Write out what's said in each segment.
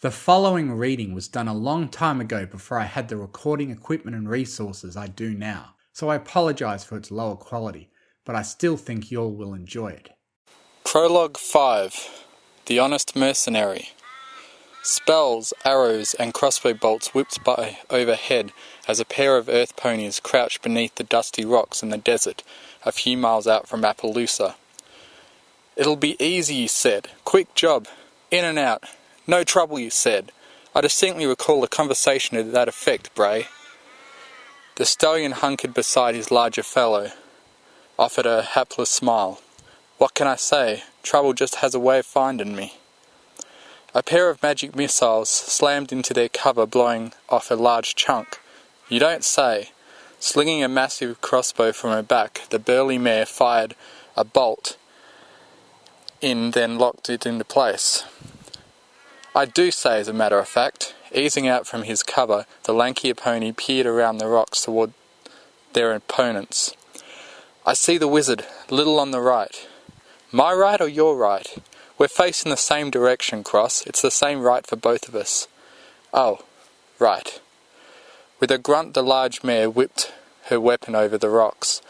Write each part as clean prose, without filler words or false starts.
The following reading was done a long time ago before I had the recording equipment and resources I do now, so I apologise for its lower quality, but I still think y'all will enjoy it. Prologue 5. The Honest Mercenary. Spells, arrows, and crossbow bolts whipped by overhead as a pair of earth ponies crouched beneath the dusty rocks in the desert, a few miles out from Appaloosa. "It'll be easy," you said. "Quick job. In and out. No trouble," you said. I distinctly recall a conversation to that effect, Bray. The stallion hunkered beside his larger fellow, offered a hapless smile. "What can I say? Trouble just has a way of finding me." A pair of magic missiles slammed into their cover, blowing off a large chunk. You don't say. Slinging a massive crossbow from her back, the burly mare fired a bolt in, then locked it into place. I do say, as a matter of fact. Easing out from his cover, the lankier pony peered around the rocks toward their opponents. "I see the wizard, a little on the right." "My right or your right?" "We're facing the same direction, Cross. It's the same right for both of us." "Oh, right." With a grunt, the large mare whipped her weapon over the rocks,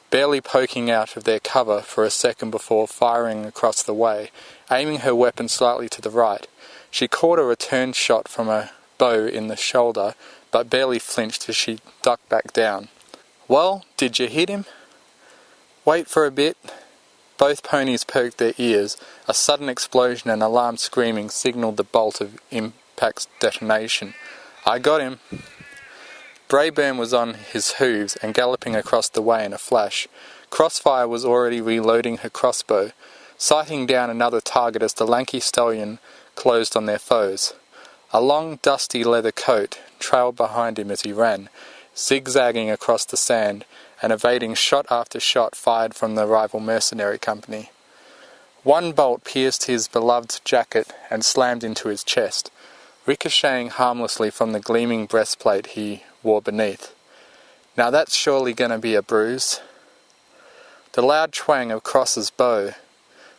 barely poking out of their cover for a second before firing across the way, aiming her weapon slightly to the right. She caught a return shot from a bow in the shoulder, but barely flinched as she ducked back down. "Well, did you hit him?" "Wait for a bit." Both ponies perked their ears. A sudden explosion and alarmed screaming signalled the bolt of impact's detonation. "I got him." Brayburn was on his hooves and galloping across the way in a flash. Crossfire was already reloading her crossbow, sighting down another target as the lanky stallion closed on their foes. A long, dusty leather coat trailed behind him as he ran, zigzagging across the sand and evading shot after shot fired from the rival mercenary company. One bolt pierced his beloved jacket and slammed into his chest, ricocheting harmlessly from the gleaming breastplate he wore beneath. "Now that's surely going to be a bruise." The loud twang of Cross's bow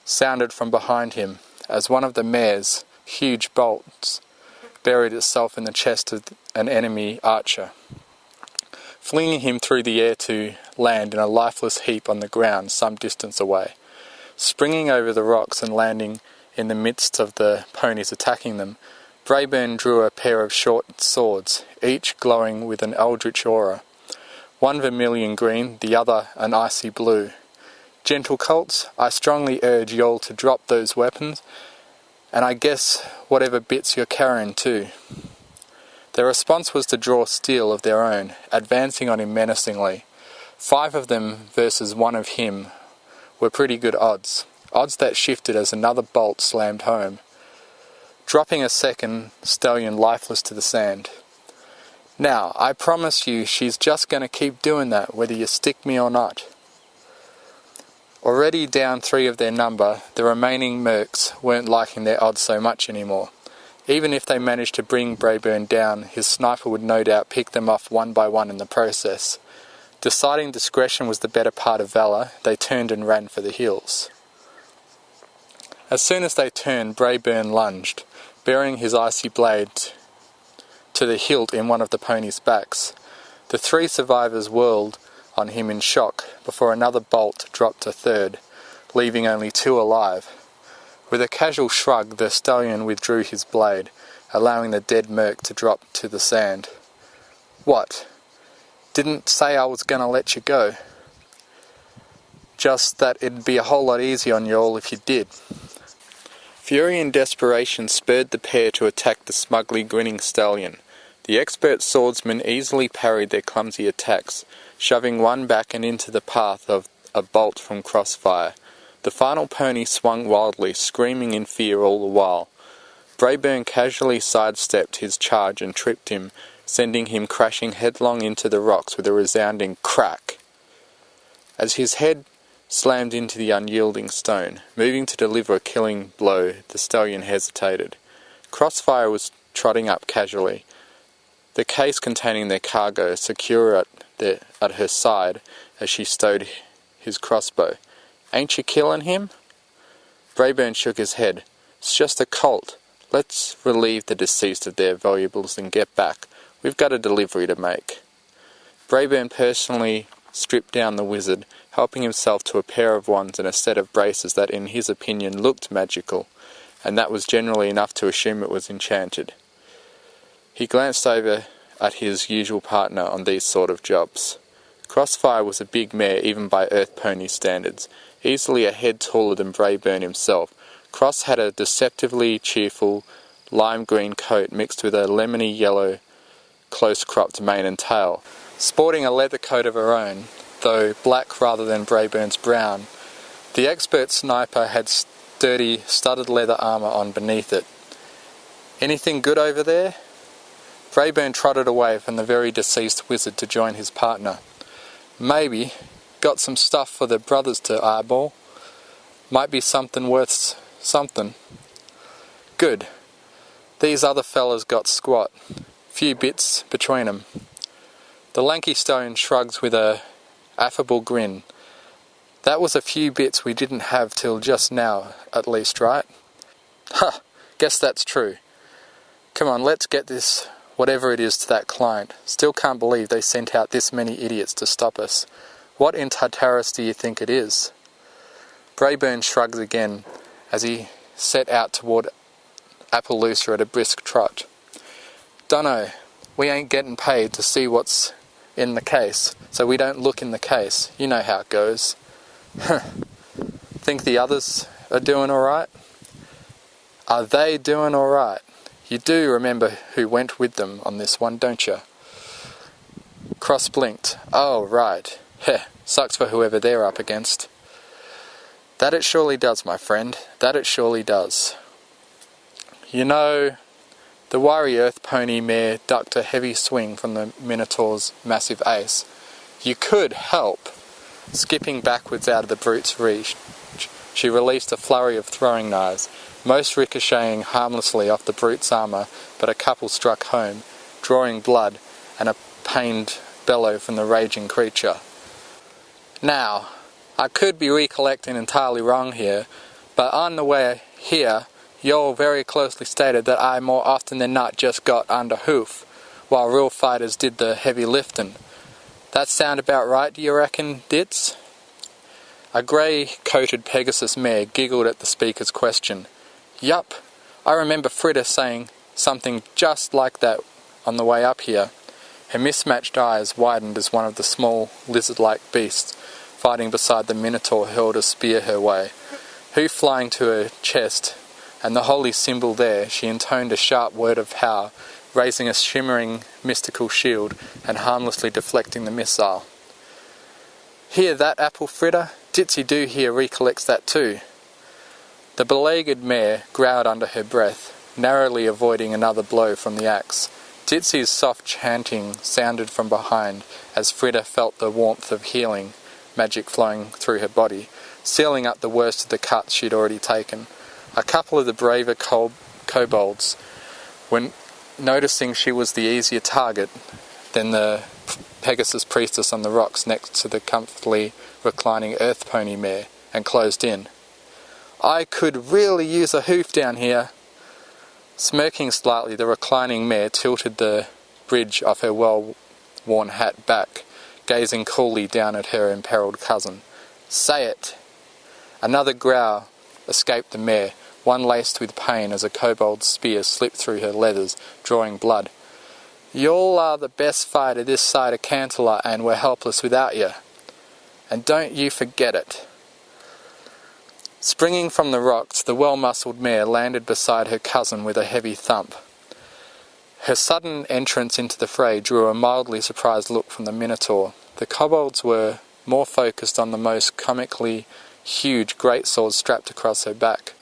sounded from behind him as one of the mare's huge bolts buried itself in the chest of an enemy archer, flinging him through the air to land in a lifeless heap on the ground some distance away. Springing over the rocks and landing in the midst of the ponies attacking them, Brayburn drew a pair of short swords, each glowing with an eldritch aura, one vermilion green, the other an icy blue. "Gentle colts, I strongly urge y'all to drop those weapons, and I guess whatever bits you're carrying too." Their response was to draw steel of their own, advancing on him menacingly. 5 of them versus 1 of him were pretty good odds that shifted as another bolt slammed home, dropping a second stallion lifeless to the sand. "Now, I promise you she's just going to keep doing that, whether you stick me or not." Already down 3 of their number, the remaining mercs weren't liking their odds so much anymore. Even if they managed to bring Brayburn down, his sniper would no doubt pick them off one by one in the process. Deciding discretion was the better part of valour, they turned and ran for the hills. As soon as they turned, Brayburn lunged, burying his icy blade to the hilt in one of the ponies' backs. The 3 survivors whirled on him in shock before another bolt dropped a third, leaving only 2 alive. With a casual shrug, the stallion withdrew his blade, allowing the dead merc to drop to the sand. "What? Didn't say I was gonna let you go. Just that it'd be a whole lot easier on you all if you did." Fury and desperation spurred the pair to attack the smugly grinning stallion. The expert swordsman easily parried their clumsy attacks, shoving one back and into the path of a bolt from Crossfire. The final pony swung wildly, screaming in fear all the while. Brayburn casually sidestepped his charge and tripped him, sending him crashing headlong into the rocks with a resounding crack. As his head slammed into the unyielding stone, moving to deliver a killing blow, the stallion hesitated. Crossfire was trotting up casually, the case containing their cargo secure at her side as she stowed his crossbow. "Ain't you killing him?" Brayburn shook his head. "It's just a colt. Let's relieve the deceased of their valuables and get back. We've got a delivery to make. Braeburn personally stripped down the wizard, helping himself to a pair of wands and a set of braces that in his opinion looked magical, and that was generally enough to assume it was enchanted. He glanced over at his usual partner on these sort of jobs. Crossfire was a big mare even by Earth Pony standards, easily a head taller than Braeburn himself. Cross had a deceptively cheerful lime green coat mixed with a lemony yellow close-cropped mane and tail. Sporting a leather coat of her own, though black rather than Braeburn's brown, the expert sniper had sturdy studded leather armour on beneath it. Anything good over there? Braeburn trotted away from the very deceased wizard to join his partner. Maybe. Got some stuff for the brothers to eyeball. Might be something worth something. Good. These other fellas got squat. Few bits between 'em. The lanky stone shrugs with a affable grin. That was a few bits we didn't have till just now, at least, right? Ha! Guess that's true. Come on, let's get this, whatever it is, to that client. Still can't believe they sent out this many idiots to stop us. What in Tartarus do you think it is? Braeburn shrugs again as he set out toward Appaloosa at a brisk trot. Dunno, we ain't getting paid to see what's in the case, so we don't look in the case. You know how it goes. Think the others are doing alright? Are they doing alright? You do remember who went with them on this one, don't you? Cross blinked. Oh, right. Heh, sucks for whoever they're up against. That it surely does, my friend. That it surely does. You know, the wiry Earth Pony mare ducked a heavy swing from the Minotaur's massive ace. You could help. Skipping backwards out of the brute's reach, she released a flurry of throwing knives, most ricocheting harmlessly off the brute's armour, but a couple struck home, drawing blood and a pained bellow from the raging creature. Now, I could be recollecting entirely wrong here, but on the way here, you very closely stated that I more often than not just got under hoof, while real fighters did the heavy lifting. That sound about right, do you reckon, Ditz? A grey-coated Pegasus mare giggled at the speaker's question. Yup, I remember Frida saying something just like that on the way up here. Her mismatched eyes widened as one of the small, lizard-like beasts fighting beside the Minotaur hurled a spear her way. Hoof flying to her chest, and the holy symbol there, she intoned a sharp word of power, raising a shimmering mystical shield and harmlessly deflecting the missile. Hear that, Apple Fritter? Gypsy do here recollects that too. The beleaguered mare growled under her breath, narrowly avoiding another blow from the axe. Gypsy's soft chanting sounded from behind as Fritter felt the warmth of healing magic flowing through her body, sealing up the worst of the cuts she'd already taken. A couple of the braver kobolds, when noticing she was the easier target than the Pegasus priestess on the rocks next to the comfortably reclining Earth Pony mare, and closed in. I could really use a hoof down here. Smirking slightly, the reclining mare tilted the bridge of her well-worn hat back, gazing coolly down at her imperiled cousin. Say it! Another growl escaped the mare, one laced with pain as a kobold's spear slipped through her leathers, drawing blood. Y'all are the best fighter this side of Canterlot, and we're helpless without you. And don't you forget it. Springing from the rocks, the well-muscled mare landed beside her cousin with a heavy thump. Her sudden entrance into the fray drew a mildly surprised look from the Minotaur. The kobolds were more focused on the most comically huge greatsword strapped across her back,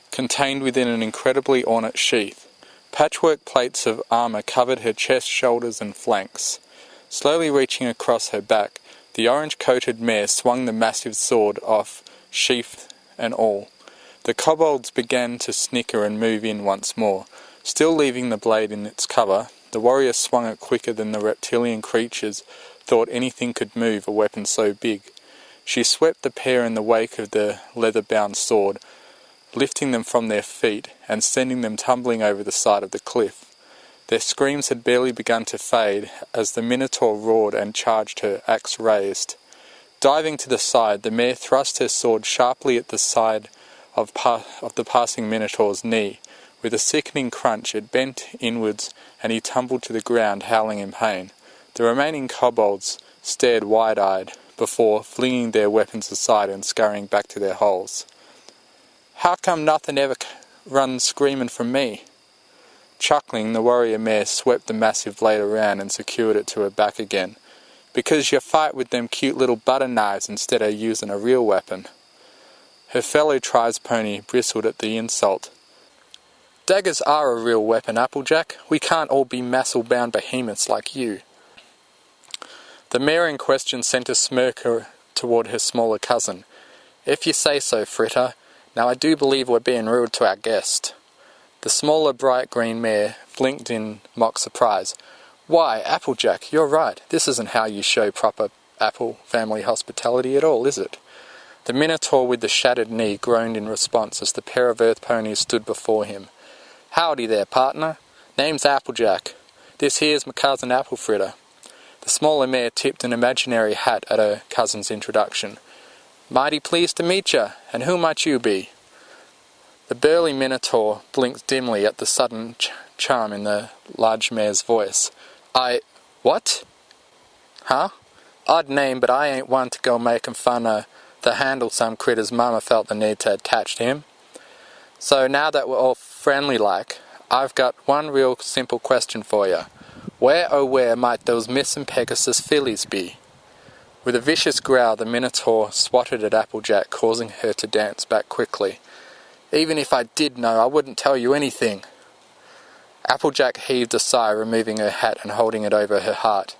contained within an incredibly ornate sheath. Patchwork plates of armour covered her chest, shoulders and flanks. Slowly reaching across her back, the orange-coated mare swung the massive sword off, sheath and all. The kobolds began to snicker and move in once more. Still leaving the blade in its cover, the warrior swung it quicker than the reptilian creatures thought anything could move a weapon so big. She swept the pair in the wake of the leather-bound sword, lifting them from their feet and sending them tumbling over the side of the cliff. Their screams had barely begun to fade as the Minotaur roared and charged her, axe raised. Diving to the side, the mare thrust her sword sharply at the side of the passing Minotaur's knee. With a sickening crunch, it bent inwards, and he tumbled to the ground, howling in pain. The remaining kobolds stared wide-eyed, before flinging their weapons aside and scurrying back to their holes. "How come nothing ever runs screaming from me?" Chuckling, the warrior mare swept the massive blade around and secured it to her back again. "Because you fight with them cute little butter knives instead of using a real weapon." Her fellow tribes pony bristled at the insult. "Daggers are a real weapon, Applejack. We can't all be muscle-bound behemoths like you." The mare in question sent a smirk toward her smaller cousin. "If you say so, Fritter. Now I do believe we're being rude to our guest." The smaller bright green mare blinked in mock surprise. "Why, Applejack, you're right. This isn't how you show proper Apple family hospitality at all, is it?" The Minotaur with the shattered knee groaned in response as the pair of earth ponies stood before him. "Howdy there, partner. Name's Applejack. This here's my cousin Applefritter." The smaller mare tipped an imaginary hat at her cousin's introduction. "Mighty pleased to meet ya, and who might you be?" The burly Minotaur blinked dimly at the sudden charm in the large mare's voice. What? Huh? Odd name, but I ain't one to go making fun of the handle some critter's mama felt the need to attach to him. So now that we're all friendly-like, I've got one real simple question for you. Where, oh where, might those missing Pegasus fillies be?" With a vicious growl, the Minotaur swatted at Applejack, causing her to dance back quickly. "Even if I did know, I wouldn't tell you anything." Applejack heaved a sigh, removing her hat and holding it over her heart.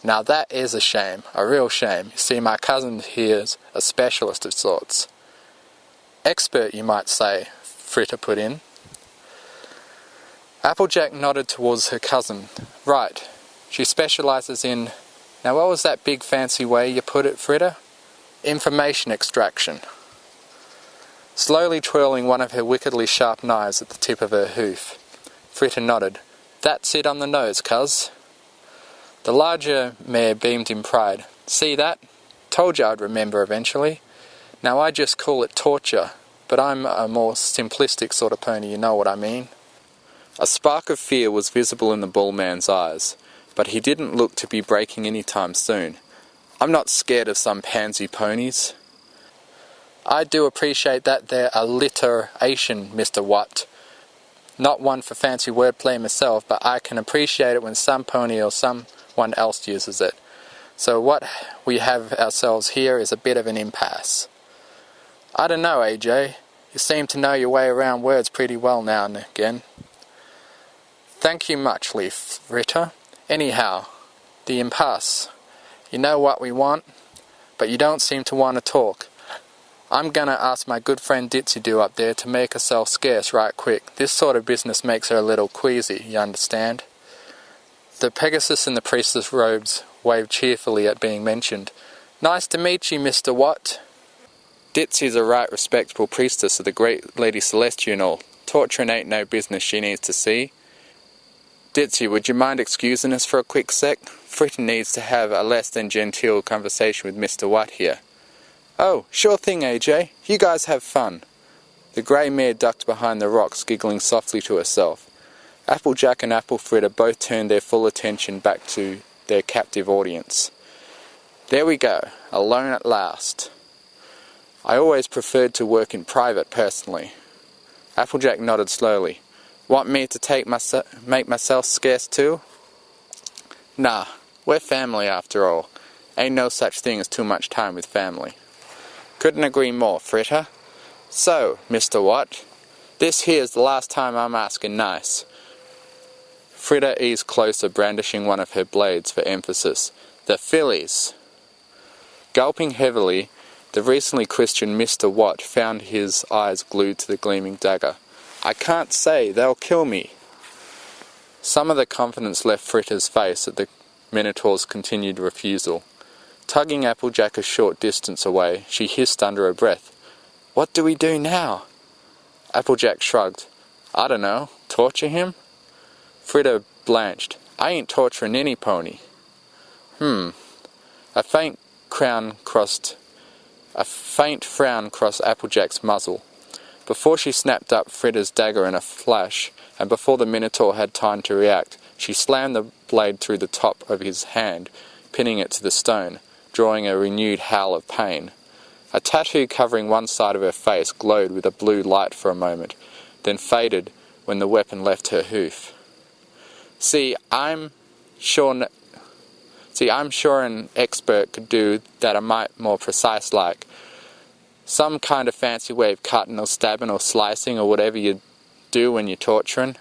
"Now that is a shame, a real shame. You see, my cousin here's a specialist of sorts." "Expert, you might say," Fritter put in. Applejack nodded towards her cousin. "Right. She specialises in... Now what was that big fancy way you put it, Fritter?" "Information extraction." Slowly twirling one of her wickedly sharp knives at the tip of her hoof, Fritter nodded. "That's it on the nose, cuz." The larger mare beamed in pride. "See that? Told you I'd remember eventually. Now I just call it torture, but I'm a more simplistic sort of pony, you know what I mean." A spark of fear was visible in the bullman's eyes, but he didn't look to be breaking any time soon. "I'm not scared of some pansy ponies." "I do appreciate that there alliteration, Mr. Watt. Not one for fancy wordplay myself, but I can appreciate it when some pony or someone else uses it. So what we have ourselves here is a bit of an impasse." "I don't know, AJ. You seem to know your way around words pretty well now and again." "Thank you muchly, Fritter. Anyhow, the impasse. You know what we want, but you don't seem to want to talk. I'm gonna ask my good friend Ditsy up there to make herself scarce right quick. This sort of business makes her a little queasy, you understand." The Pegasus in the priestess robes waved cheerfully at being mentioned. "Nice to meet you, Mr. Watt." "Ditsy's a right respectable priestess of the great Lady Celestia and all. Torturing ain't no business she needs to see. Ditsy, would you mind excusing us for a quick sec? Fritter needs to have a less than genteel conversation with Mr. Watt here." "Oh, sure thing, AJ. You guys have fun." The grey mare ducked behind the rocks, giggling softly to herself. Applejack and Applefritter both turned their full attention back to their captive audience. "There we go, alone at last. I always preferred to work in private, personally." Applejack nodded slowly. "Want me to make myself scarce too?" "Nah, we're family after all. Ain't no such thing as too much time with family." "Couldn't agree more, Fritter. So, Mr. Watt, this here's the last time I'm asking nice." Fritter eased closer, brandishing one of her blades for emphasis. "The fillies." Gulping heavily, the recently Christian Mr. Watt found his eyes glued to the gleaming dagger. "I can't say, they'll kill me." Some of the confidence left Fritter's face at the Minotaur's continued refusal. Tugging Applejack a short distance away, she hissed under her breath, "What do we do now?" Applejack shrugged. I don't know. Torture him? Fritter blanched. I ain't torturing any pony. A faint frown crossed Applejack's muzzle. Before she snapped up Fritter's dagger in a flash, and before the Minotaur had time to react, she slammed the blade through the top of his hand, pinning it to the stone, drawing a renewed howl of pain. A tattoo covering one side of her face glowed with a blue light for a moment, then faded when the weapon left her hoof. I'm sure an expert could do that a mite more precise like. Some kind of fancy way of cutting or stabbing or slicing or whatever you do when you're torturing.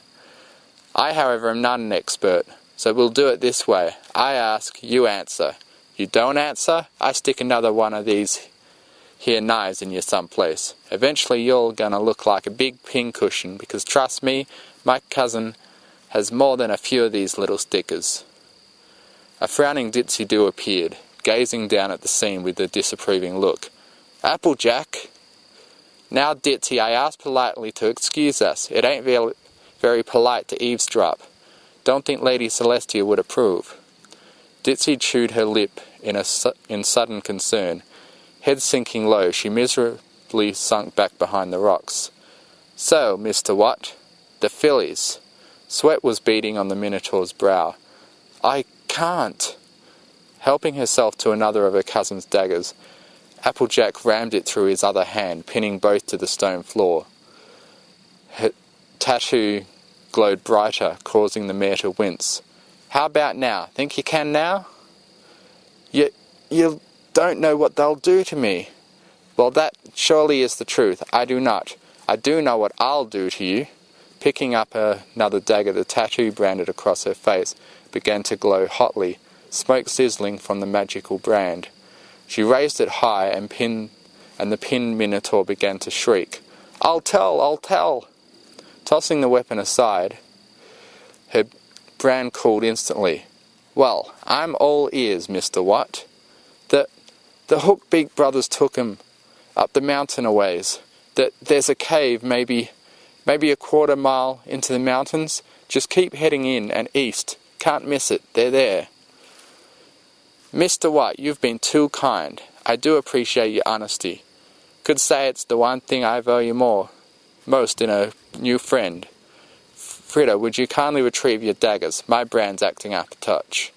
I, however, am not an expert, so we'll do it this way. I ask, you answer. You don't answer, I stick another one of these here knives in you someplace. Eventually you're gonna look like a big pincushion, because trust me, my cousin has more than a few of these little stickers. A frowning Ditsy-Do appeared, gazing down at the scene with a disapproving look. Applejack! Now, Ditsy, I ask politely to excuse us. It ain't very polite to eavesdrop. Don't think Lady Celestia would approve. Ditsy chewed her lip in sudden concern. Head sinking low, she miserably sunk back behind the rocks. So, Mr. Watt, the fillies. Sweat was beading on the Minotaur's brow. I can't. Helping herself to another of her cousin's daggers, Applejack rammed it through his other hand, pinning both to the stone floor. Her tattoo glowed brighter, causing the mare to wince. How about now? Think you can now? You don't know what they'll do to me. Well, that surely is the truth. I do not. I do know what I'll do to you. Picking up another dagger, the tattoo branded across her face began to glow hotly, smoke sizzling from the magical brand. She raised it high, and the pinned Minotaur began to shriek. I'll tell! I'll tell! Tossing the weapon aside, her brand called instantly. Well, I'm all ears, Mr. Watt. The Hook-Beak brothers took him up the mountain a ways. There's a cave, maybe a quarter mile into the mountains. Just keep heading in and east. Can't miss it. They're there. Mr. Watt, you've been too kind. I do appreciate your honesty. Could say it's the one thing I value most in a new friend. Fritter, would you kindly retrieve your daggers? My brand's acting up a touch.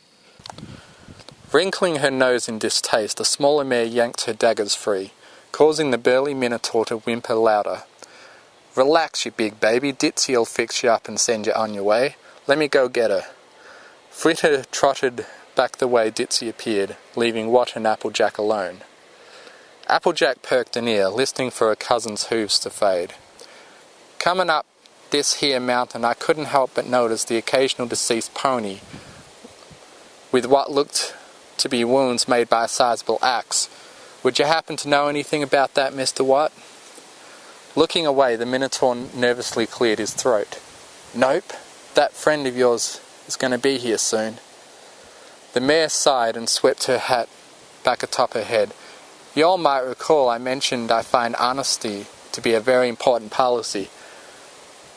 Wrinkling her nose in distaste, the smaller mare yanked her daggers free, causing the burly Minotaur to whimper louder. Relax, you big baby. Ditsy'll fix you up and send you on your way. Let me go get her. Fritter trotted back the way Ditsy appeared, leaving Watt and Applejack alone. Applejack perked an ear, listening for her cousin's hoofs to fade. Coming up this here mountain, I couldn't help but notice the occasional deceased pony, with what looked to be wounds made by a sizable axe. Would you happen to know anything about that, Mr. Watt? Looking away, the Minotaur nervously cleared his throat. Nope, that friend of yours is going to be here soon. The mare sighed and swept her hat back atop her head. You all might recall I mentioned I find honesty to be a very important policy.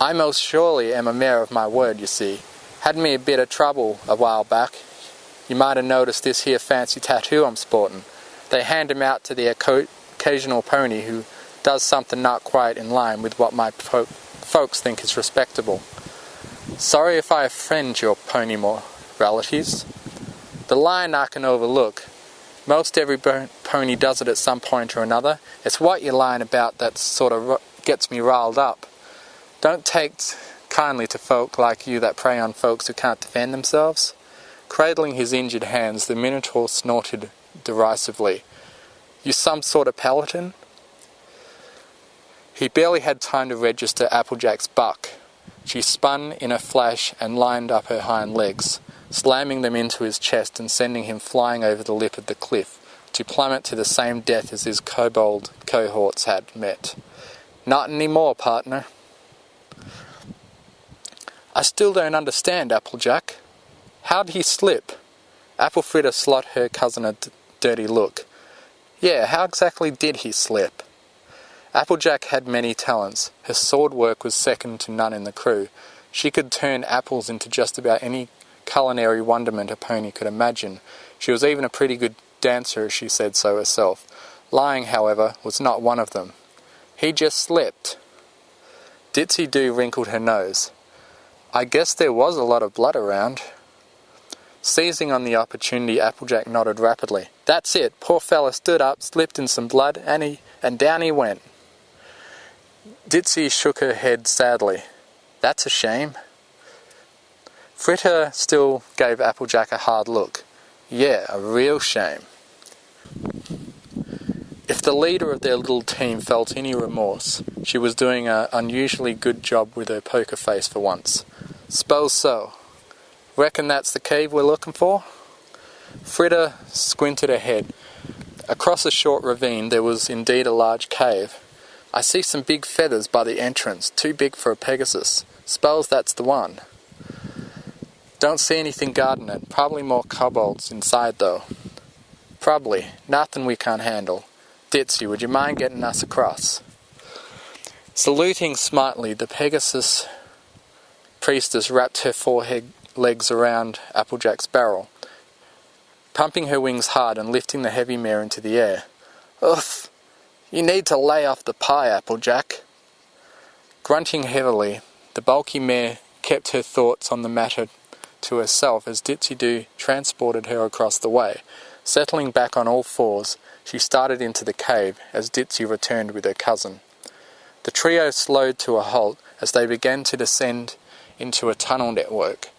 I most surely am a mare of my word, you see. Had me a bit of trouble a while back. You might have noticed this here fancy tattoo I'm sporting. They hand him out to the occasional pony who does something not quite in line with what my folks think is respectable. Sorry if I offend your pony moralities. The line I can overlook. Most every pony does it at some point or another. It's what you're lying about that sort of gets me riled up. Don't take kindly to folk like you that prey on folks who can't defend themselves. Cradling his injured hands, the Minotaur snorted derisively. You some sort of paladin? He barely had time to register Applejack's buck. She spun in a flash and lined up her hind legs, slamming them into his chest and sending him flying over the lip of the cliff, to plummet to the same death as his kobold cohorts had met. Not anymore, partner. I still don't understand, Applejack. How'd he slip? Fritter slot her cousin a dirty look. Yeah, how exactly did he slip? Applejack had many talents. Her sword work was second to none in the crew. She could turn apples into just about any culinary wonderment a pony could imagine. She was even a pretty good dancer, as she said so herself. Lying, however, was not one of them. He just slept. Gypsy wrinkled her nose. I guess there was a lot of blood around. Seizing on the opportunity, Applejack nodded rapidly. That's it. Poor fella stood up, slipped in some blood, and down he went. Gypsy shook her head sadly. That's a shame. Fritter still gave Applejack a hard look. Yeah, a real shame. If the leader of their little team felt any remorse, she was doing an unusually good job with her poker face for once. S'pose so. Reckon that's the cave we're looking for? Fritter squinted ahead. Across a short ravine there was indeed a large cave. I see some big feathers by the entrance, too big for a Pegasus. S'pose that's the one. Don't see anything guarding it. Probably more kobolds inside though. Probably. Nothing we can't handle. Gypsy, would you mind getting us across? Saluting smartly, the Pegasus priestess wrapped her legs around Applejack's barrel, pumping her wings hard and lifting the heavy mare into the air. Oof! You need to lay off the pie, Applejack. Grunting heavily, the bulky mare kept her thoughts on the matter to herself as Gypsy transported her across the way. Settling back on all fours, she started into the cave as Gypsy returned with her cousin. The trio slowed to a halt as they began to descend into a tunnel network.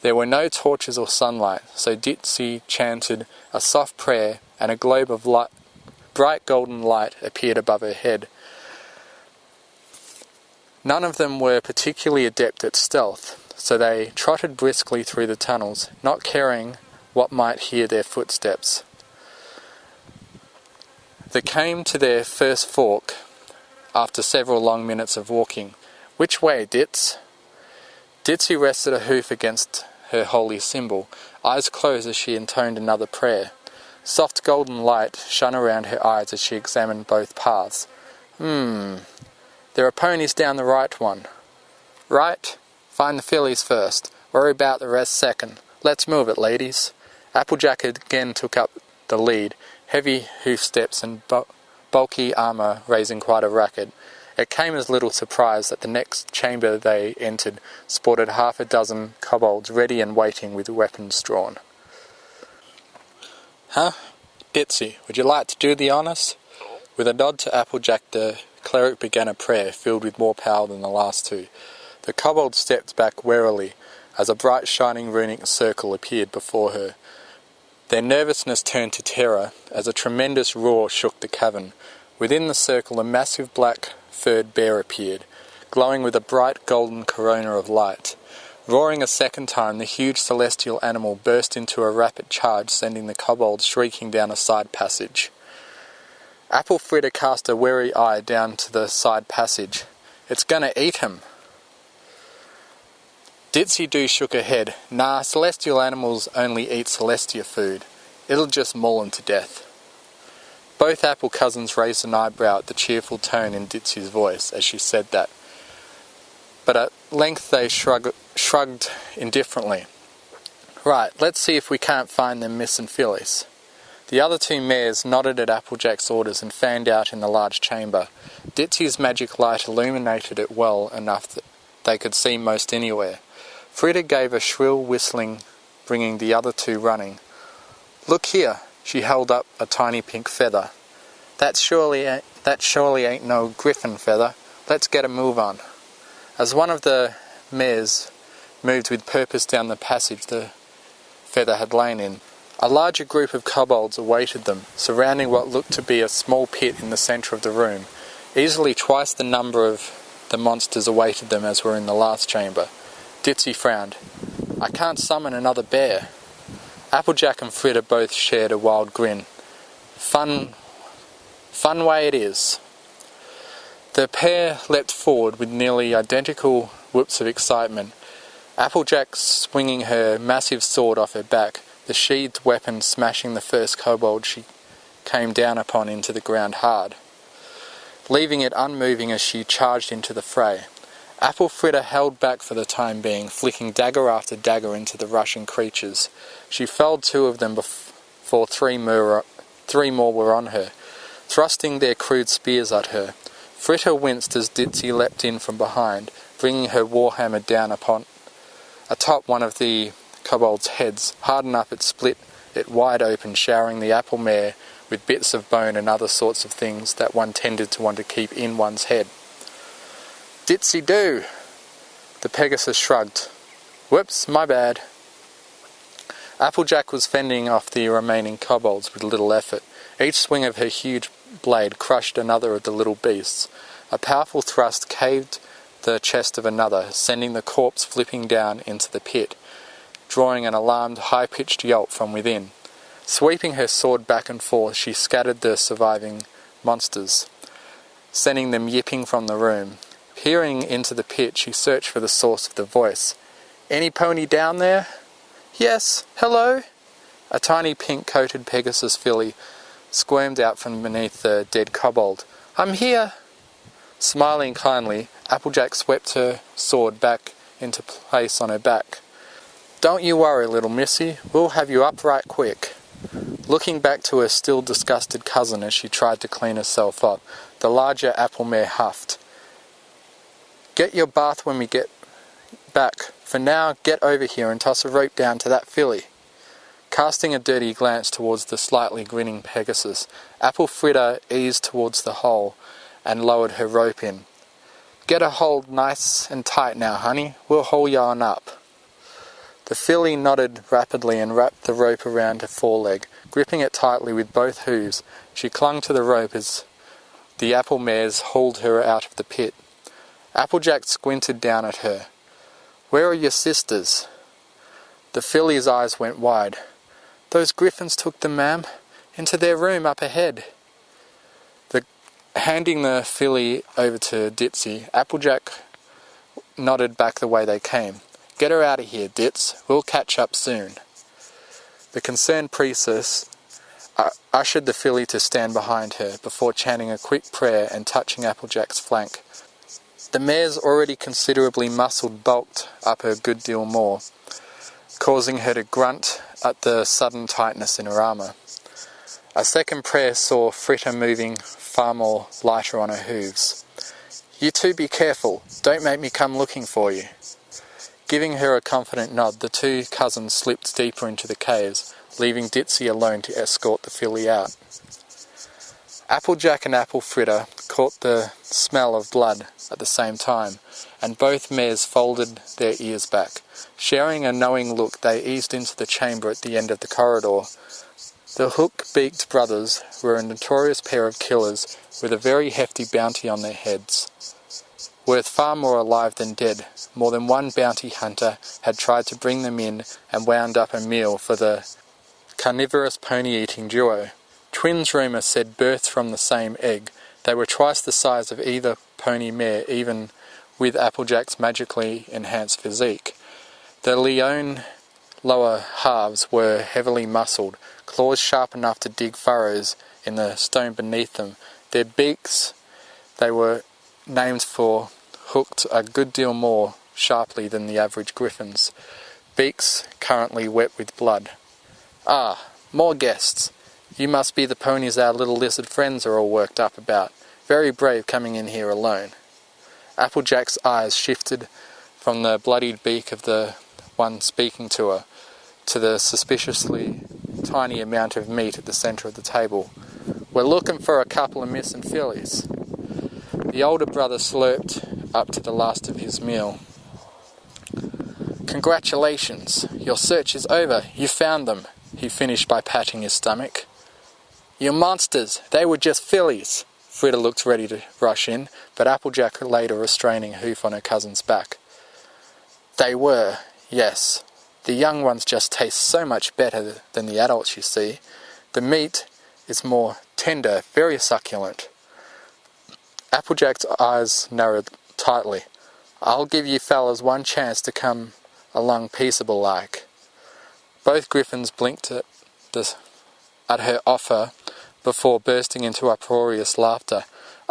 There were no torches or sunlight, so Gypsy chanted a soft prayer and a globe of bright golden light appeared above her head. None of them were particularly adept at stealth, so they trotted briskly through the tunnels, not caring what might hear their footsteps. They came to their first fork after several long minutes of walking. Which way, Dits? Gypsy rested a hoof against her holy symbol, eyes closed as she intoned another prayer. Soft golden light shone around her eyes as she examined both paths. There are ponies down the right one. Right? Find the fillies first. Worry about the rest second. Let's move it, ladies. Applejack again took up the lead, heavy hoof steps and bulky armour raising quite a racket. It came as little surprise that the next chamber they entered sported half a dozen kobolds ready and waiting with weapons drawn. Huh? Gypsy, would you like to do the honours? With a nod to Applejack, the cleric began a prayer filled with more power than the last two. The kobold stepped back warily as a bright shining runic circle appeared before her. Their nervousness turned to terror as a tremendous roar shook the cavern. Within the circle a massive black-furred bear appeared, glowing with a bright golden corona of light. Roaring a second time, the huge celestial animal burst into a rapid charge, sending the kobolds shrieking down a side passage. Fritter cast a wary eye down to the side passage. It's gonna eat him. Gypsy shook her head. Nah, celestial animals only eat celestia food. It'll just maul him to death. Both apple cousins raised an eyebrow at the cheerful tone in Gypsy's voice as she said that. But at length they shrugged indifferently. Right, let's see if we can't find them missing fillies. The other two mares nodded at Applejack's orders and fanned out in the large chamber. Gypsy's magic light illuminated it well enough that they could see most anywhere. Fritter gave a shrill whistling, bringing the other two running. Look here, she held up a tiny pink feather. That surely ain't no griffin feather. Let's get a move on. As one of the mares moved with purpose down the passage the feather had lain in, a larger group of kobolds awaited them, surrounding what looked to be a small pit in the centre of the room. Easily twice the number of the monsters awaited them as were in the last chamber. Gypsy frowned. I can't summon another bear. Applejack and Fritter both shared a wild grin. Fun way it is. The pair leapt forward with nearly identical whoops of excitement. Applejack swinging her massive sword off her back, the sheathed weapon smashing the first kobold she came down upon into the ground hard. leaving it unmoving as she charged into the fray. Apple Fritter held back for the time being, flicking dagger after dagger into the rushing creatures. She felled 2 of them before 3 more were on her, thrusting their crude spears at her. Fritter winced as Gypsy leapt in from behind, bringing her warhammer down atop one of the kobold's heads. Hard enough it split it wide open, showering the apple mare with bits of bone and other sorts of things that one tended to want to keep in one's head. "Ditsy do!" The Pegasus shrugged. "Whoops, my bad." Applejack was fending off the remaining kobolds with little effort. Each swing of her huge blade crushed another of the little beasts. A powerful thrust caved the chest of another, sending the corpse flipping down into the pit, drawing an alarmed, high-pitched yelp from within. Sweeping her sword back and forth, she scattered the surviving monsters, sending them yipping from the room. Peering into the pit, she searched for the source of the voice. "Any pony down there?" "Yes, hello?" A tiny pink-coated Pegasus filly squirmed out from beneath the dead kobold. "I'm here." Smiling kindly, Applejack swept her sword back into place on her back. "Don't you worry, little missy, we'll have you up right quick." Looking back to her still disgusted cousin as she tried to clean herself up, the larger apple mare huffed. "Get your bath when we get back. For now, get over here and toss a rope down to that filly." Casting a dirty glance towards the slightly grinning Pegasus, Apple Fritter eased towards the hole and lowered her rope in. "Get a hold nice and tight now, honey. We'll haul you on up." The filly nodded rapidly and wrapped the rope around her foreleg. Gripping it tightly with both hooves, she clung to the rope as the apple mares hauled her out of the pit. Applejack squinted down at her. "Where are your sisters?" The filly's eyes went wide. "Those griffins took them, ma'am, into their room up ahead." Handing the filly over to Ditsy, Applejack nodded back the way they came. "Get her out of here, Dits. We'll catch up soon." The concerned priestess ushered the filly to stand behind her before chanting a quick prayer and touching Applejack's flank. The mare's already considerably muscled bulked up a good deal more, causing her to grunt at the sudden tightness in her armour. A second prayer saw Fritter moving far more lighter on her hooves. "You two be careful. Don't make me come looking for you." Giving her a confident nod, the 2 cousins slipped deeper into the caves, leaving Ditsy alone to escort the filly out. Applejack and Apple Fritter caught the smell of blood at the same time, and both mares folded their ears back. Sharing a knowing look, they eased into the chamber at the end of the corridor. The hook-beaked brothers were a notorious pair of killers with a very hefty bounty on their heads. Worth far more alive than dead, more than one bounty hunter had tried to bring them in and wound up a meal for the carnivorous pony-eating duo. Twins, rumour said, birthed from the same egg. They were twice the size of either pony mare, even with Applejack's magically enhanced physique. The Leone lower halves were heavily muscled, claws sharp enough to dig furrows in the stone beneath them. Their beaks, they were named for, hooked a good deal more sharply than the average griffins. Beaks currently wet with blood. "Ah, more guests. You must be the ponies our little lizard friends are all worked up about. Very brave coming in here alone." Applejack's eyes shifted from the bloodied beak of the one speaking to her to the suspiciously tiny amount of meat at the centre of the table. "We're looking for a couple of missing fillies." The older brother slurped up to the last of his meal. "Congratulations. Your search is over. You found them," he finished by patting his stomach. "You monsters. They were just fillies." Fritter looked ready to rush in, but Applejack laid a restraining hoof on her cousin's back. "They were, yes. The young ones just taste so much better than the adults, you see. The meat is more tender, very succulent." Applejack's eyes narrowed tightly. "I'll give you fellas one chance to come along peaceable like." Both griffins blinked at her offer before bursting into uproarious laughter.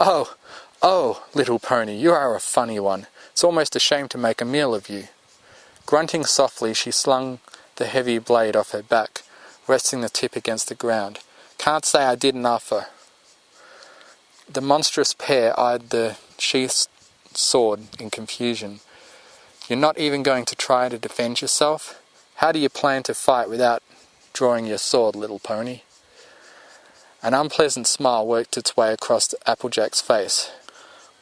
Oh, oh, little pony, you are a funny one. It's almost a shame to make a meal of you." Grunting softly, she slung the heavy blade off her back, resting the tip against the ground. "Can't say I didn't offer." The monstrous pair eyed the sheathed sword in confusion. "You're not even going to try to defend yourself? How do you plan to fight without drawing your sword, little pony?" An unpleasant smile worked its way across Applejack's face.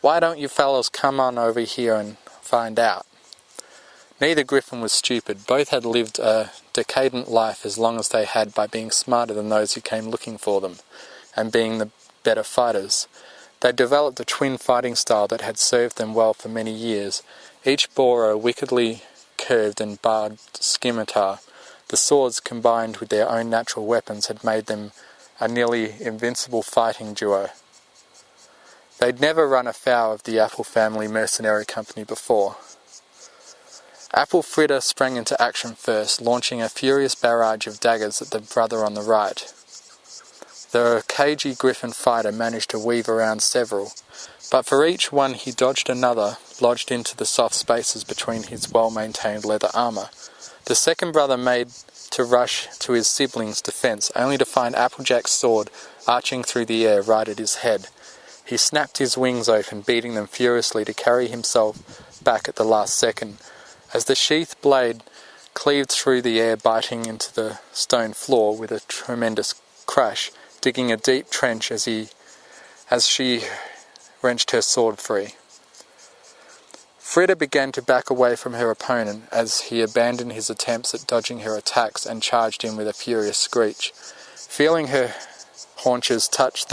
"Why don't you fellows come on over here and find out?" Neither griffin was stupid. Both had lived a decadent life as long as they had by being smarter than those who came looking for them, and being the better fighters. They developed a twin fighting style that had served them well for many years. Each bore a wickedly curved and barbed scimitar. The swords, combined with their own natural weapons, had made them a nearly invincible fighting duo. They'd never run afoul of the Apple family mercenary company before. Apple Fritter sprang into action first, launching a furious barrage of daggers at the brother on the right. The cagey griffin fighter managed to weave around several, but for each one he dodged another, lodged into the soft spaces between his well-maintained leather armour. The second brother made to rush to his sibling's defence, only to find Applejack's sword arching through the air right at his head. He snapped his wings open, beating them furiously to carry himself back at the last second. As the sheathed blade cleaved through the air, biting into the stone floor with a tremendous crash, digging a deep trench as she wrenched her sword free. Fritter began to back away from her opponent as he abandoned his attempts at dodging her attacks and charged in with a furious screech. Feeling her haunches touch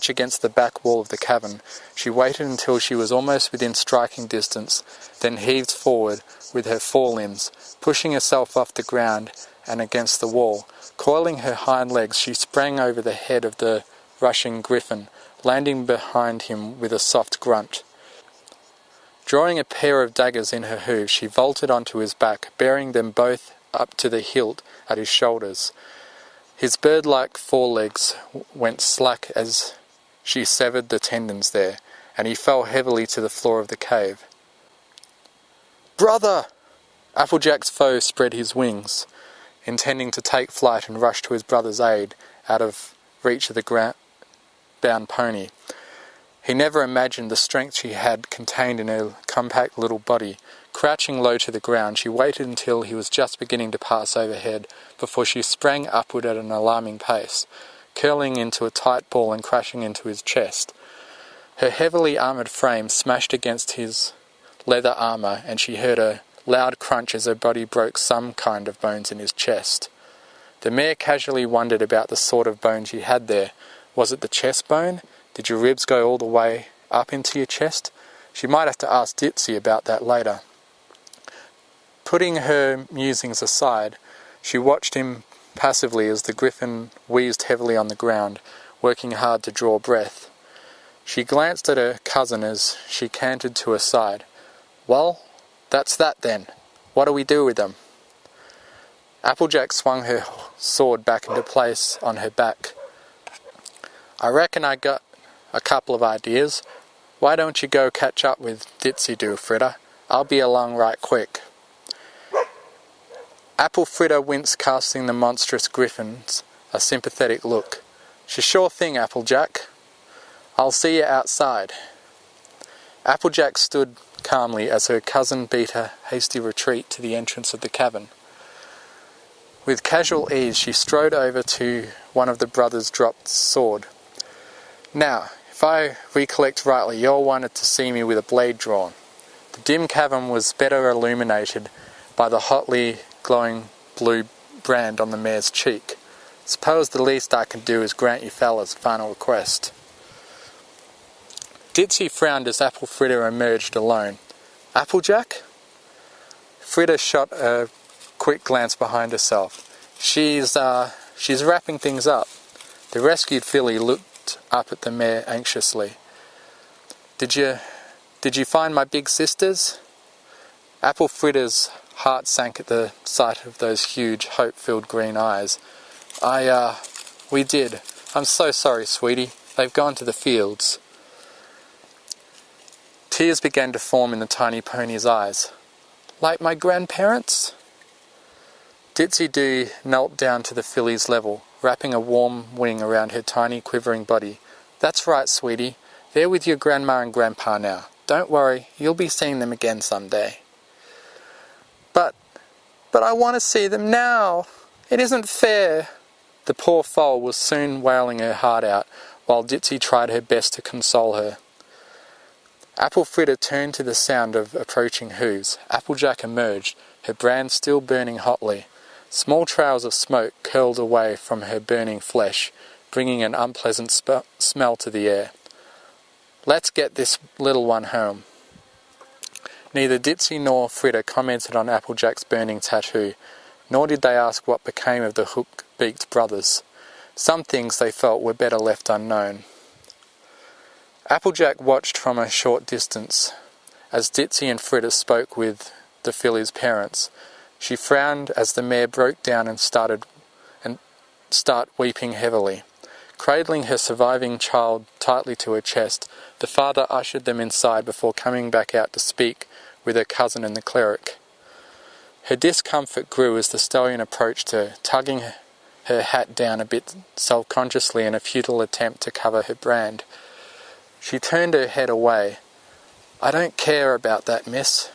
against the back wall of the cavern, she waited until she was almost within striking distance, then heaved forward with her forelimbs, pushing herself off the ground and against the wall. Coiling her hind legs, she sprang over the head of the rushing griffin, landing behind him with a soft grunt. Drawing a pair of daggers in her hooves, she vaulted onto his back, bearing them both up to the hilt at his shoulders. His bird-like forelegs went slack as she severed the tendons there, and he fell heavily to the floor of the cave. "Brother!" Applejack's foe spread his wings, intending to take flight and rush to his brother's aid out of reach of the ground-bound pony. He never imagined the strength she had contained in her compact little body. Crouching low to the ground, she waited until he was just beginning to pass overhead before she sprang upward at an alarming pace, curling into a tight ball and crashing into his chest. Her heavily armoured frame smashed against his leather armour, and she heard a loud crunch as her body broke some kind of bones in his chest. The mare casually wondered about the sort of bones she had there. Was it the chest bone? Did your ribs go all the way up into your chest? She might have to ask Gypsy about that later. Putting her musings aside, she watched him passively as the griffin wheezed heavily on the ground, working hard to draw breath. She glanced at her cousin as she cantered to her side. "Well, that's that then. What do we do with them?" Applejack swung her sword back into place on her back. "I reckon I got a couple of ideas. Why don't you go catch up with Ditsy-Do, Fritter? I'll be along right quick." Apple Fritter winced, casting the monstrous griffins a sympathetic look. "Sure thing, Applejack. I'll see you outside." Applejack stood calmly as her cousin beat a hasty retreat to the entrance of the cavern. With casual ease, she strode over to one of the brothers' dropped sword. "Now, if I recollect rightly, you all wanted to see me with a blade drawn." The dim cavern was better illuminated by the hotly glowing blue brand on the mare's cheek. "Suppose the least I can do is grant you fellas a final request." Ditsy frowned as Apple Fritter emerged alone. "Applejack?" Fritter shot a quick glance behind herself. She's wrapping things up." The rescued filly looked up at the mare anxiously. Did you find my big sisters?" Apple Fritter's heart sank at the sight of those huge, hope-filled green eyes. We did. I'm so sorry, sweetie. They've gone to the fields." Tears began to form in the tiny pony's eyes. "Like my grandparents?" Gypsy Doo knelt down to the filly's level, wrapping a warm wing around her tiny quivering body. "That's right, sweetie. They're with your grandma and grandpa now. Don't worry, you'll be seeing them again someday." But I want to see them now. It isn't fair." The poor foal was soon wailing her heart out, while Gypsy tried her best to console her. Apple Fritter turned to the sound of approaching hooves. Applejack emerged, her brand still burning hotly. Small trails of smoke curled away from her burning flesh, bringing an unpleasant smell to the air. "Let's get this little one home." Neither Gypsy nor Fritter commented on Applejack's burning tattoo, nor did they ask what became of the hook-beaked brothers. Some things they felt were better left unknown. Applejack watched from a short distance as Gypsy and Fritter spoke with the filly's parents. She frowned as the mare broke down and started weeping heavily. Cradling her surviving child tightly to her chest, the father ushered them inside before coming back out to speak with her cousin and the cleric. Her discomfort grew as the stallion approached her, tugging her hat down a bit self-consciously in a futile attempt to cover her brand. She turned her head away. "I don't care about that, miss.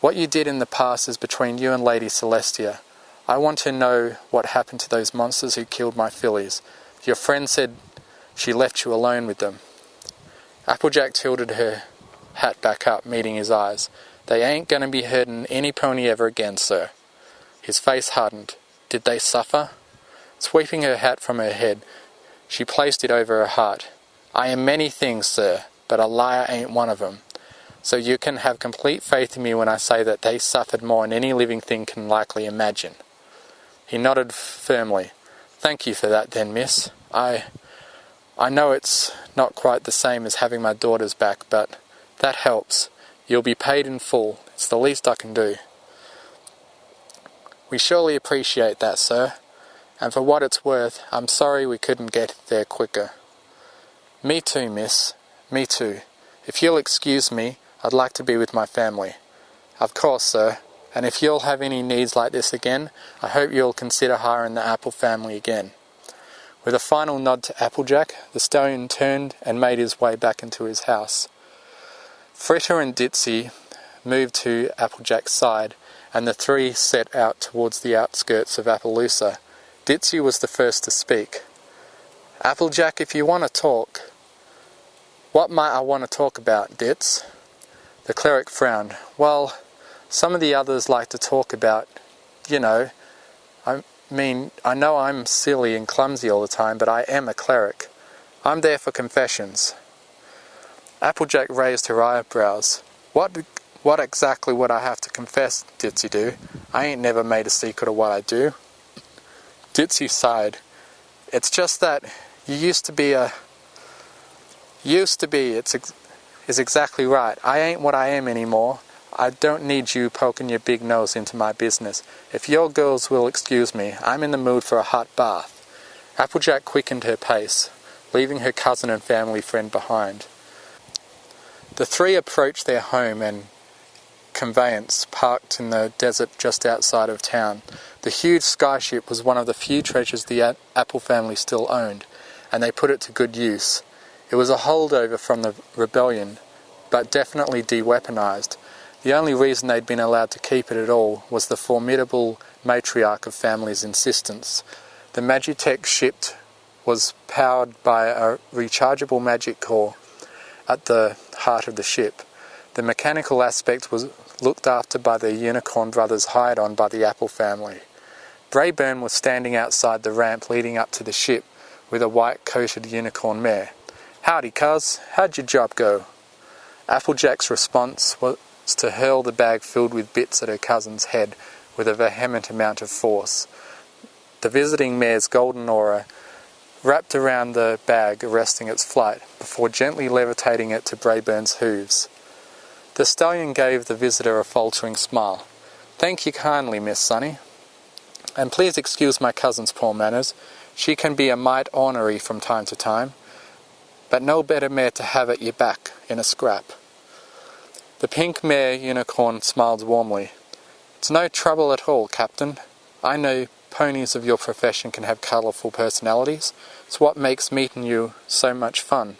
What you did in the past is between you and Lady Celestia. I want to know what happened to those monsters who killed my fillies. Your friend said she left you alone with them." Applejack tilted her hat back up, meeting his eyes. "They ain't going to be hurting any pony ever again, sir." His face hardened. "Did they suffer?" Sweeping her hat from her head, she placed it over her heart. "I am many things, sir, but a liar ain't one of them. So you can have complete faith in me when I say that they suffered more than any living thing can likely imagine." He nodded firmly. "Thank you for that then, miss. I know it's not quite the same as having my daughters back, but that helps. You'll be paid in full. It's the least I can do." "We surely appreciate that, sir. And for what it's worth, I'm sorry we couldn't get there quicker." "Me too, miss. Me too. If you'll excuse me, I'd like to be with my family." "Of course, sir. And if you'll have any needs like this again, I hope you'll consider hiring the Apple family again." With a final nod to Applejack, the stallion turned and made his way back into his house. Fritter and Gypsy moved to Applejack's side, and the three set out towards the outskirts of Appaloosa. Gypsy was the first to speak. "Applejack, if you want to talk..." "What might I want to talk about, Gyps?" The cleric frowned. "Well, some of the others like to talk about, I know I'm silly and clumsy all the time, but I am a cleric. I'm there for confessions." Applejack raised her eyebrows. What exactly would I have to confess, Gypsy Doo? I ain't never made a secret of what I do." Gypsy sighed. "It's just that you used to be is exactly right. I ain't what I am anymore. I don't need you poking your big nose into my business. If your girls will excuse me, I'm in the mood for a hot bath." Applejack quickened her pace, leaving her cousin and family friend behind. The three approached their home and conveyance parked in the desert just outside of town. The huge skyship was one of the few treasures the Apple family still owned, and they put it to good use. It was a holdover from the rebellion, but definitely de-weaponized. The only reason they'd been allowed to keep it at all was the formidable matriarch of family's insistence. The Magitech ship was powered by a rechargeable magic core at the heart of the ship. The mechanical aspect was looked after by the unicorn brothers hired on by the Apple family. Brayburn was standing outside the ramp leading up to the ship with a white-coated unicorn mare. "Howdy, cuz. How'd your job go?" Applejack's response was to hurl the bag filled with bits at her cousin's head with a vehement amount of force. The visiting mare's golden aura wrapped around the bag, arresting its flight, before gently levitating it to Brayburn's hooves. The stallion gave the visitor a faltering smile. "Thank you kindly, Miss Sunny. And please excuse my cousin's poor manners. She can be a mite ornery from time to time, but no better mare to have at your back in a scrap." The pink mare unicorn smiled warmly. It's no trouble at all, Captain. I know ponies of your profession can have colourful personalities. It's what makes meeting you so much fun.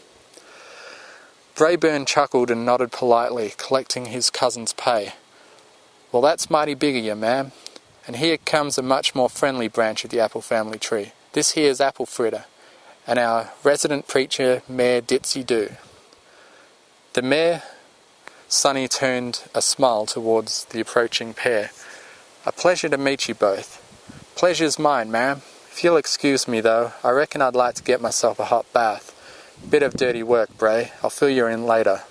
Brayburn chuckled and nodded politely, collecting his cousin's pay. Well, that's mighty big of you, ma'am. And here comes a much more friendly branch of the apple family tree. This here's Apple Fritter, and our resident preacher, Mare Ditsy Do. The mare, Sonny, turned a smile towards the approaching pair. A pleasure to meet you both. Pleasure's mine, ma'am. If you'll excuse me, though, I reckon I'd like to get myself a hot bath. Bit of dirty work, Bray. I'll fill you in later.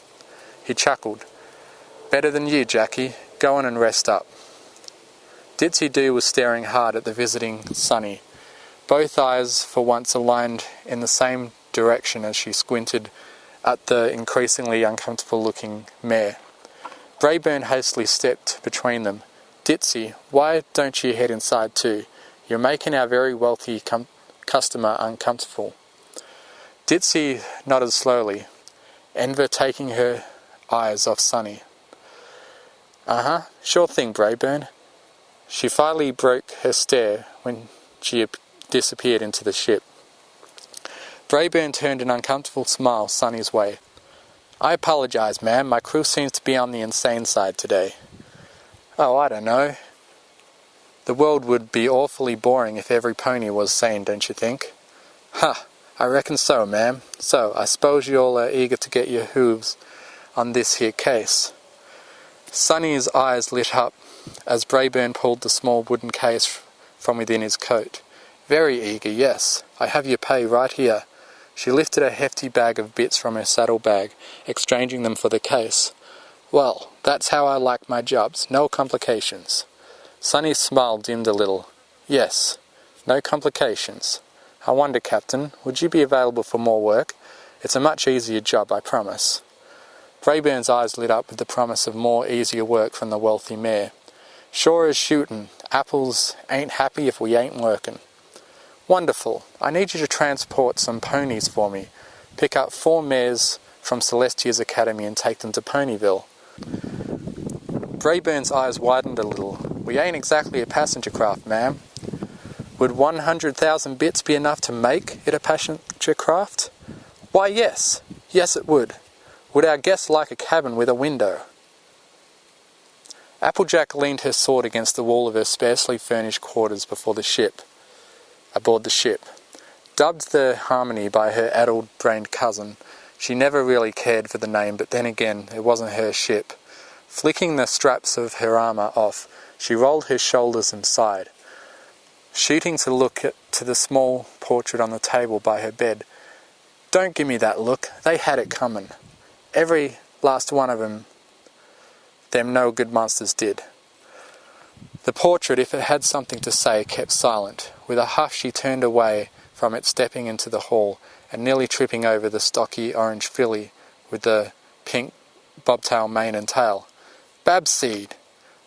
He chuckled. Better than you, Jackie. Go on and rest up. Ditsy Do was staring hard at the visiting Sonny, both eyes for once aligned in the same direction as she squinted at the increasingly uncomfortable-looking mare. Brayburn hastily stepped between them. Ditsy, why don't you head inside too? You're making our very wealthy customer uncomfortable. Ditsy nodded slowly, Enver taking her eyes off Sonny. Sure thing, Brayburn. She finally broke her stare when she disappeared into the ship. Brayburn turned an uncomfortable smile Sonny's way. I apologise, ma'am. My crew seems to be on the insane side today. Oh, I don't know. The world would be awfully boring if every pony was sane, don't you think? Ha! I reckon so, ma'am. So, I suppose you all are eager to get your hooves on this here case. Sonny's eyes lit up as Brayburn pulled the small wooden case from within his coat. Very eager, yes. I have your pay right here. She lifted a hefty bag of bits from her saddlebag, exchanging them for the case. Well, that's how I like my jobs. No complications. Sonny's smile dimmed a little. Yes, no complications. I wonder, Captain, would you be available for more work? It's a much easier job, I promise. Brayburn's eyes lit up with the promise of more easier work from the wealthy mare. Sure as shootin'. Apples ain't happy if we ain't workin'. Wonderful. I need you to transport some ponies for me. Pick up 4 mares from Celestia's Academy and take them to Ponyville. Brayburn's eyes widened a little. We ain't exactly a passenger craft, ma'am. Would 100,000 bits be enough to make it a passenger craft? Why, yes. Yes, it would. Would our guests like a cabin with a window? Applejack leaned her sword against the wall of her sparsely furnished quarters aboard the ship. Dubbed the Harmony by her addled-brained cousin, she never really cared for the name, but then again, it wasn't her ship. Flicking the straps of her armour off, she rolled her shoulders and sighed. Shooting to look to the small portrait on the table by her bed. Don't give me that look. They had it coming. Every last one of them no good monsters did. The portrait, if it had something to say, kept silent. With a huff she turned away from it, stepping into the hall, and nearly tripping over the stocky orange filly with the pink bobtail mane and tail. Babseed,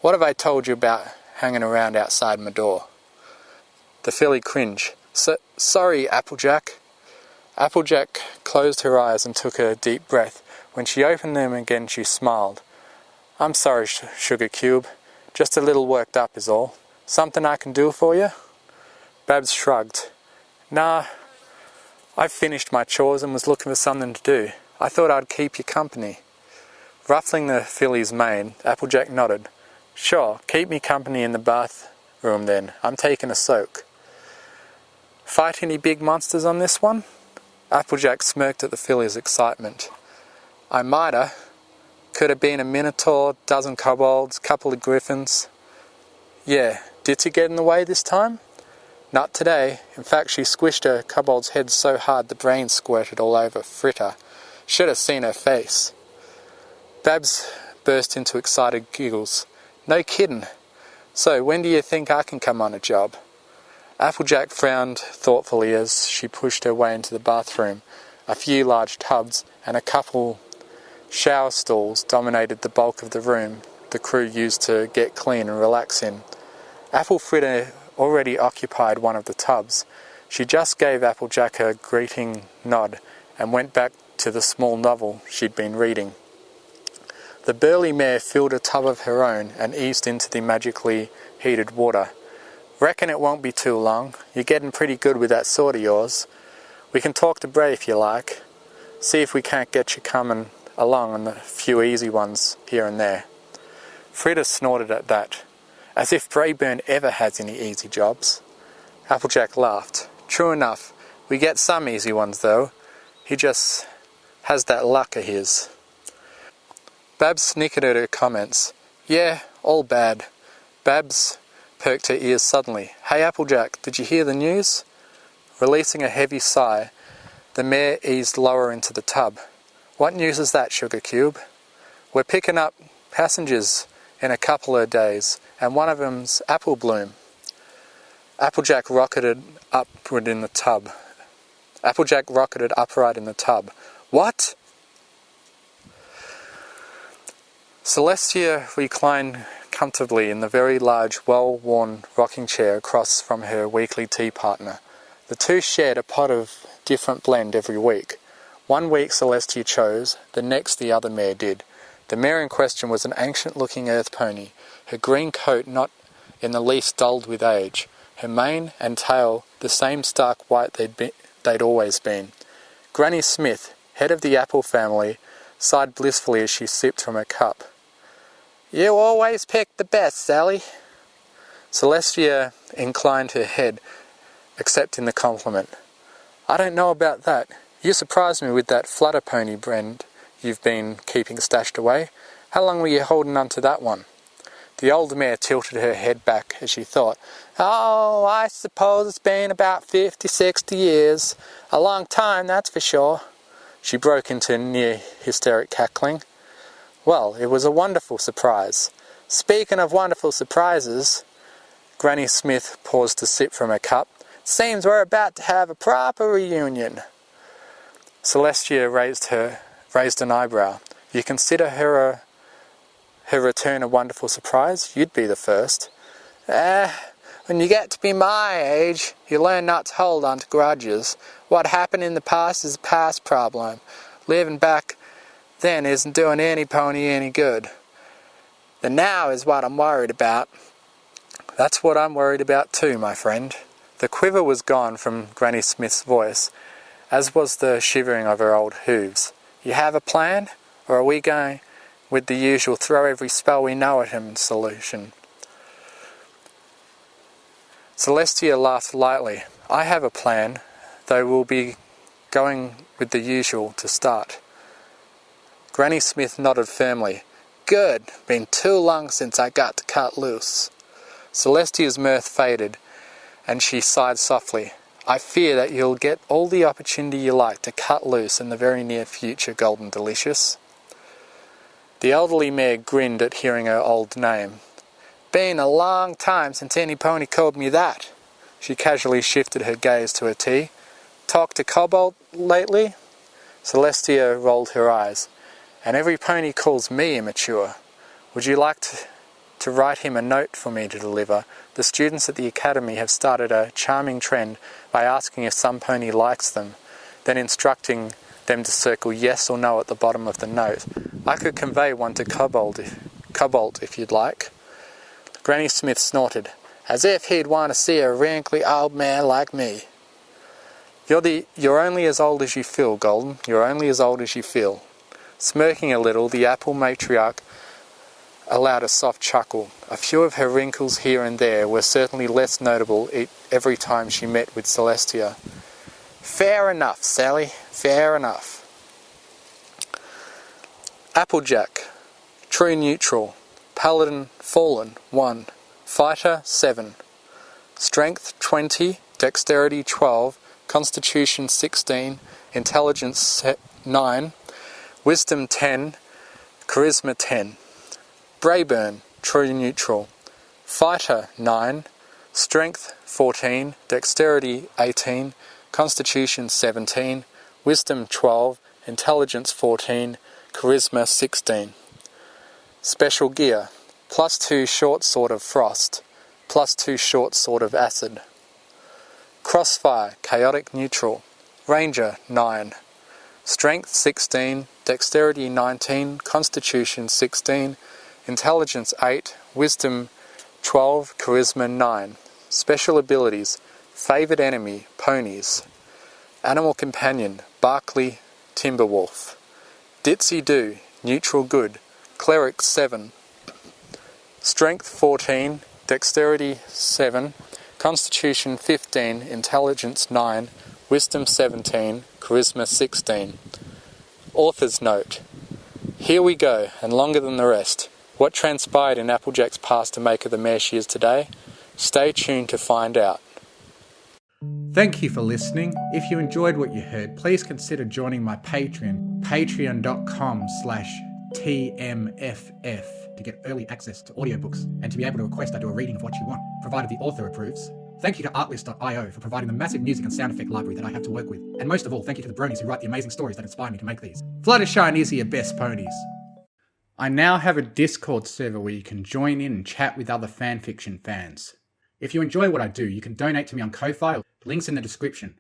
what have I told you about hanging around outside my door? The filly cringed. Sorry, Applejack. Applejack closed her eyes and took a deep breath. When she opened them again, she smiled. I'm sorry, Sugar Cube. Just a little worked up is all. Something I can do for you? Babs shrugged. Nah, I've finished my chores and was looking for something to do. I thought I'd keep you company. Ruffling the filly's mane, Applejack nodded. Sure, keep me company in the bathroom then. I'm taking a soak. Fight any big monsters on this one? Applejack smirked at the filly's excitement. I mighta. Could have been a minotaur, dozen kobolds, couple of griffins. Yeah, did she get in the way this time? Not today. In fact, she squished her kobold's head so hard the brains squirted all over Fritter. Should have seen her face. Babs burst into excited giggles. No kiddin'. So, when do you think I can come on a job? Applejack frowned thoughtfully as she pushed her way into the bathroom. A few large tubs and a couple shower stalls dominated the bulk of the room the crew used to get clean and relax in. Apple Fritter already occupied one of the tubs. She just gave Applejack a greeting nod and went back to the small novel she'd been reading. The burly mare filled a tub of her own and eased into the magically heated water. Reckon it won't be too long. You're getting pretty good with that sword of yours. We can talk to Bray if you like. See if we can't get you coming along on a few easy ones here and there. Frida snorted at that, as if Brayburn ever has any easy jobs. Applejack laughed. True enough, we get some easy ones though. He just has that luck of his. Babs snickered at her comments. Yeah, all bad. Babs perked her ears suddenly. Hey Applejack, did you hear the news? Releasing a heavy sigh, the mare eased lower into the tub. What news is that, Sugar Cube? We're picking up passengers in a couple of days, and one of them's Apple Bloom. Applejack rocketed upright in the tub. What? Celestia reclined comfortably in the very large, well-worn rocking chair across from her weekly tea partner. The two shared a pot of different blend every week. One week Celestia chose, the next the other mare did. The mare in question was an ancient-looking earth pony, her green coat not in the least dulled with age, her mane and tail the same stark white they'd always been. Granny Smith, head of the Apple family, sighed blissfully as she sipped from her cup. You always pick the best, Sally. Celestia inclined her head, accepting the compliment. I don't know about that. You surprised me with that flutter pony brand you've been keeping stashed away. How long were you holding on to that one? The old mare tilted her head back as she thought. Oh, I suppose it's been about 50, 60 years. A long time, that's for sure. She broke into near hysteric cackling. Well, it was a wonderful surprise. Speaking of wonderful surprises, Granny Smith paused to sip from her cup. Seems we're about to have a proper reunion. Celestia raised an eyebrow. You consider her return a wonderful surprise? You'd be the first. When you get to be my age, you learn not to hold on to grudges. What happened in the past is a past problem. Living back then isn't doing any pony any good. The now is what I'm worried about. That's what I'm worried about too, my friend. The quiver was gone from Granny Smith's voice, as was the shivering of her old hooves. You have a plan? Or are we going with the usual throw every spell we know at him solution? Celestia laughed lightly. I have a plan, though we'll be going with the usual to start. Granny Smith nodded firmly. Good. Been too long since I got to cut loose. Celestia's mirth faded, and she sighed softly. I fear that you'll get all the opportunity you like to cut loose in the very near future, Golden Delicious. The elderly mare grinned at hearing her old name. Been a long time since any pony called me that. She casually shifted her gaze to her tea. Talked to Cobalt lately? Celestia rolled her eyes. And every pony calls me immature. Would you like to write him a note for me to deliver? The students at the academy have started a charming trend by asking if some pony likes them, then instructing them to circle yes or no at the bottom of the note. I could convey one to Cobalt if you'd like. Granny Smith snorted, as if he'd want to see a wrinkly old man like me. You're only as old as you feel, Golden. You're only as old as you feel. Smirking a little, the apple matriarch allowed a soft chuckle. A few of her wrinkles here and there were certainly less notable every time she met with Celestia. Fair enough, Sally, fair enough. Applejack, true neutral, paladin fallen 1, fighter 7, strength 20, dexterity 12, constitution 16, intelligence 9, wisdom 10, charisma 10. Brayburn, true neutral, fighter 9, strength 14, dexterity 18, constitution 17, wisdom 12, intelligence 14, charisma 16. Special gear, +2 short sword of frost, +2 short sword of acid. Crossfire, chaotic neutral, ranger 9, Strength 16, Dexterity 19, Constitution 16, Intelligence 8, Wisdom 12, Charisma 9. Special abilities: Favoured Enemy, Ponies. Animal Companion, Barkley, Timberwolf. Ditsy Do, Neutral Good, Cleric 7. Strength 14, Dexterity 7, Constitution 15, Intelligence 9, Wisdom 17, Charisma 16. Author's Note: Here we go, and longer than the rest. What transpired in Applejack's past to make her the mare she is today? Stay tuned to find out. Thank you for listening. If you enjoyed what you heard, please consider joining my Patreon, patreon.com/TMFF, to get early access to audiobooks and to be able to request I do a reading of what you want, provided the author approves. Thank you to artlist.io for providing the massive music and sound effect library that I have to work with. And most of all, thank you to the bronies who write the amazing stories that inspire me to make these. Fluttershy is your best ponies. I now have a Discord server where you can join in and chat with other fanfiction fans. If you enjoy what I do, you can donate to me on Ko-Fi, links in the description.